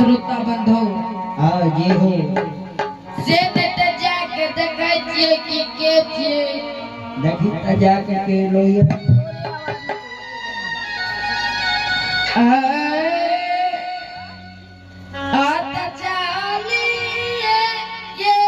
श्रोता बंधु जी हो से ते जाके देखाय छियै कि के छियै देखी त जाके के लोहिया आता चालिए ये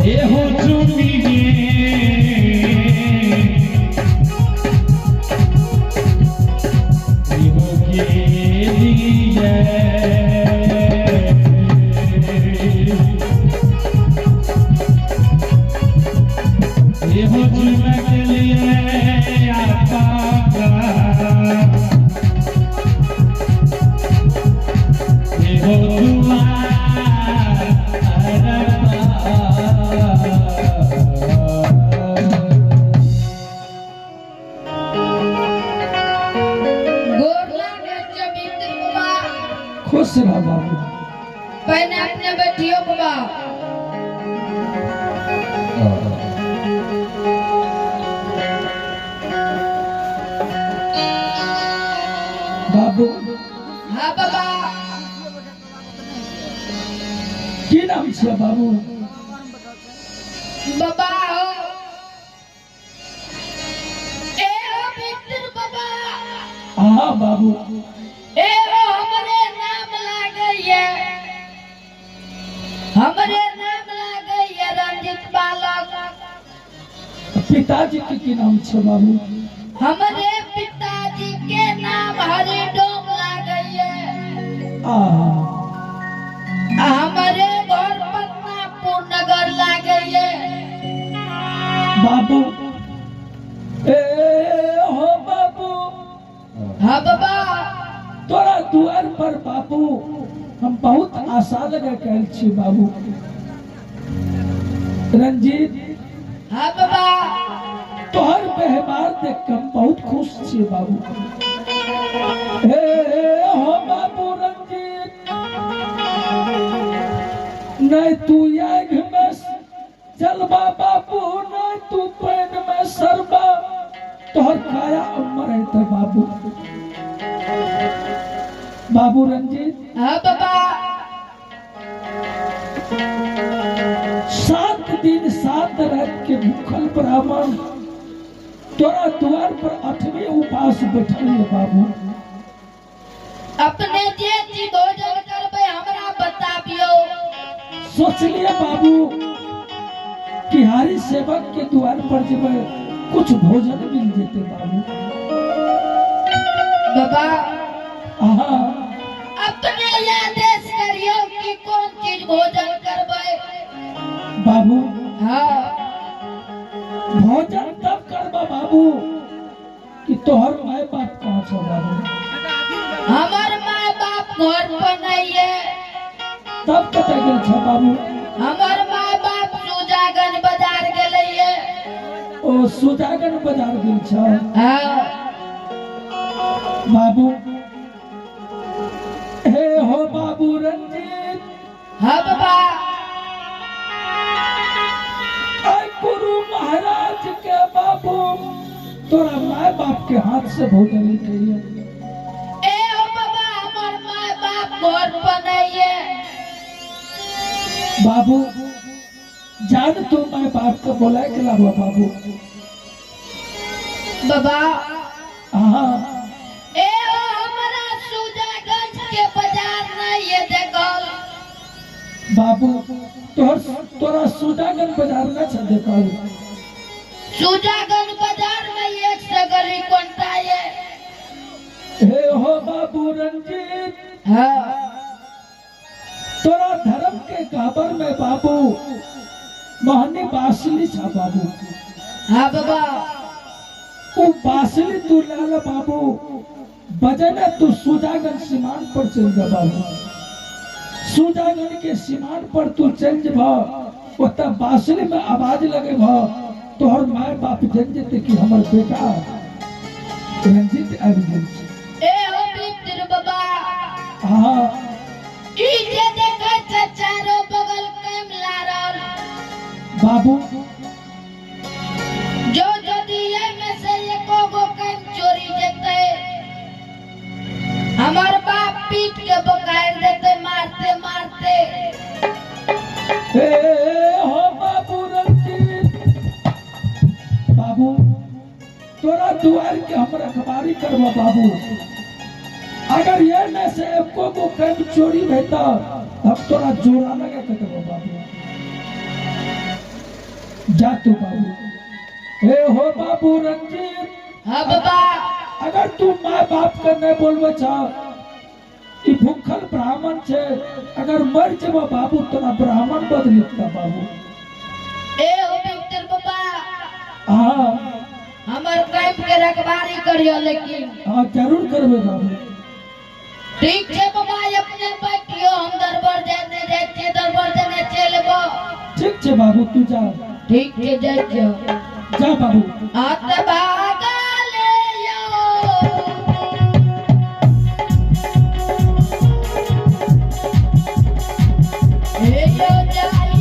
ये हो चुकी ये हो चुका के लिए आपका ये हो चुका खुश रह बाबू पहले अपने बैठियो बाबा बाबू हाँ बाबा की नाम छे बाबू बाबा हो ए हो मित्र बाबा हाँ बाबू ए हो हमरे नाम लागैया हमरे नाम लागैया रंजित बालक पिताजी के की नाम छे बाबू हमरे पिताजी के नाम हरिडोम लागैया हमारे घर पटनापुर नगर लागैया बाबू ए हो बाबू हाँ बाबा तोरा द्वार पर बाबू हम बहुत आशा लगा कहल छी बाबू रंजीत हाँ बाबा तोहर व्यवहार देख के हम बहुत खुश छी बाबू हे हो बाबू रंजीत नहीं तू आग में जलवा बाबू नहीं तू पैन में सरबा तोहर काया अमर है तो बाबू बाबू रंजीत हाँ बाबा 7 दिन 7 रात के भूखल ब्राह्मण तोरा द्वार पर 8वें उपास बैठल है बाबू अपने जे जी भोजन करबे हमरा बताबियो सोचलिए बाबू कि हरि सेवक के द्वार पर जब कुछ भोजन मिल जेते बाबू बाबा हाँ अपने आदेश करियो कि कौन चीज भोजन करबे बाबू हाँ भोजन तब करबा बाबू कि तोहर माय बाप कहाँ छो बाबू हमार माँ बाप घर पर नहीं है तब कतऽ गेल छो बाबू हमार माँ बाप सुजागन बाजार गेलै है ओ सुजागन बाजार गेल छो हाँ बाबू हे हो बाबू रंजीत हाँ बाबा आई गुरु महाराज के बाबू तोरा माय बाप के हाथ से भोजन लिखिए ए ओ बाबा हमार माँ बाप घर पर नहीं है बाबू जान तो माय बाप को बोला के लावा बाबू बाबा हाँ ए ओ हमरा सुजागंज के बाजार नहीं है देखल बाबू तोरा सुजागन बाजार न छ देखल सुजागंज बाजार में एक से गली कोनता है हे हो बाबू रंजीत हाँ तोरा धर्म के गाबर में बाबू मोहनी बासुली छा बाबू हाँ बाबा वो बासुली तू लाल बाबू बजना तू सुजागन सीमान पर चल जा बाबू सुजागन के सीमान पर तू चल जा ओता बासुली में आवाज लगे तोहर माय बाप जन जेते कि हमर बेटा रंजीत आबि गेल छै ए हो मित्र बाबा हाँ ई जे देखै छै चारो बगल कैम लारल बाबू जो यदि ये में से एको गो कैम चोरी जेते हमार बाप पीट के बकायर देते मारते मारते हे हो बाबू रंजीत बाबू तोरा दुआर के हमरा अखबारी करबा बाबू अगर ये में से एको गो कैम चोरी भेता हम तोरा जोड़ा लगा के देबो बाबू जा तू बाबू। हे हो बाबू रंजीत, हाँ बाबा। अगर तू माँ बाप का नहीं बोलवे चाह, ई भूखल ब्राह्मण छे, अगर मर जेबा बाबू तना ब्राह्मण बदलित का बाबू। ए हो विक्टर बाबा, हाँ हमर कैंप के रखवारी करियो, लेकिन हाँ जरूर करबे बाबू। ठीक है बाबा, अपने बैठियो, हम दरबार जाने जाते, दरबार जाने चलबो। ठीक छे बाबू, तू जा। ठीक है, जाइयो। जा बाबू। आत भागा ले यो, ए यो जाई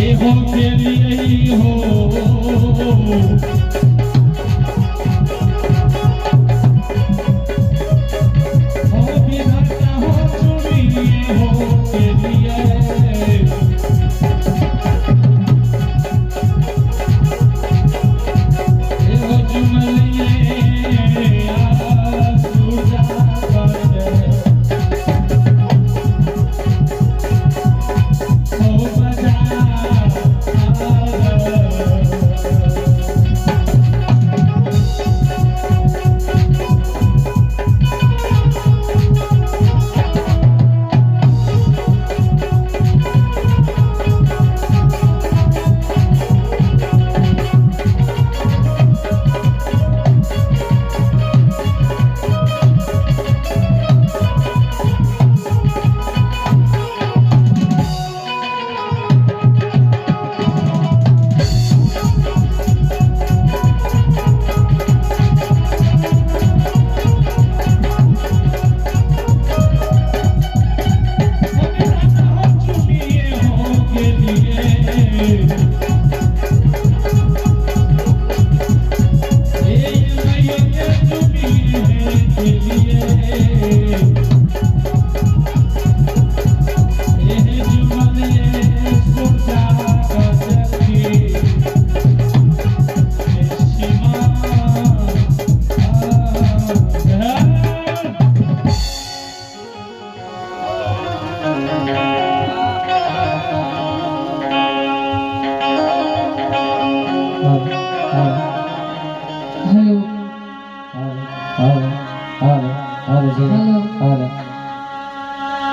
ये हो के लिए ही हो, विधाता हो चुनिए हो के लिए, ये हो जुमलिए सूजा कर हो बजा Thank you.